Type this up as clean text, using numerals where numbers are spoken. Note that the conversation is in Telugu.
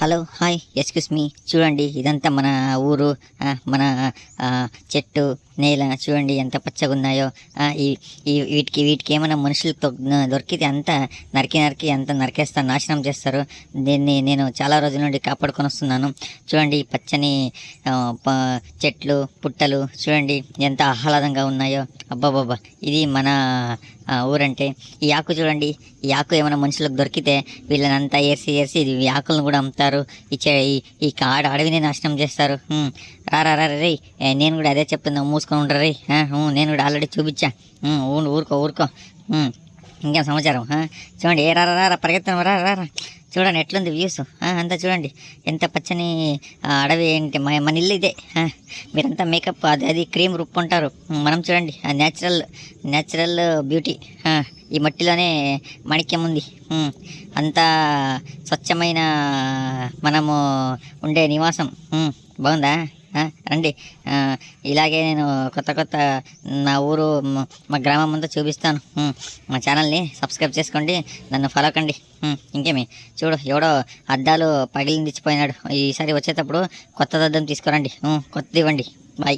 హలో హాయ్ ఎక్స్క్యూస్ మీ చూడండి ఇదంతా మన ఊరు మన చెట్టు నేల చూడండి ఎంత పచ్చగా ఉన్నాయో. ఈ వీటికి ఏమైనా మనుషులు దొరికితే అంతా నరికి అంతా నరికేస్తారు, నాశనం చేస్తారు. దీన్ని నేను చాలా రోజుల నుండి కాపాడుకొని వస్తున్నాను. చూడండి ఈ పచ్చని చెట్లు పుట్టలు చూడండి ఎంత ఆహ్లాదంగా ఉన్నాయో. అబ్బాబాబా ఇది మన ఊరంటే. ఈ ఆకు చూడండి, ఈ ఆకు ఏమైనా మనుషులకు దొరికితే వీళ్ళని అంతా ఏర్సి ఈ ఆకులను కూడా అమ్ముతారు. ఈ అడవిని నాశనం చేస్తారు. రా రే, నేను కూడా అదే చెప్తున్నా, మూసుకొని ఉండరు రే. నేను కూడా ఆల్రెడీ చూపించా. ఊరుకో ఇంకేం సమాచారం. చూడండి ఏ రా పరిగెత్తాను రా. చూడండి ఎట్లుంది వ్యూస్ అంతా చూడండి ఎంత పచ్చని అడవి. ఏంటి మన ఇల్లు ఇదే. మీరంతా మేకప్ అది క్రీమ్ రుప్పుకుంటారు. మనం చూడండి న్యాచురల్ బ్యూటీ. ఈ మట్టిలోనే మాణిక్యం ఉంది. అంతా స్వచ్ఛమైన మనము ఉండే నివాసం. బాగుందా? రండి, ఇలాగే నేను కొత్త నా ఊరు మా గ్రామం అంతా చూపిస్తాను. మా ఛానల్ని సబ్స్క్రైబ్ చేసుకోండి, నన్ను ఫాలో కండి. ఇంకేమి చూడు, ఎవడో అద్దాలు పగిలిందిచ్చిపోయినాడు. ఈసారి వచ్చేటప్పుడు కొత్త అద్దం తీసుకురండి, కొత్తది ఇవ్వండి. బాయ్.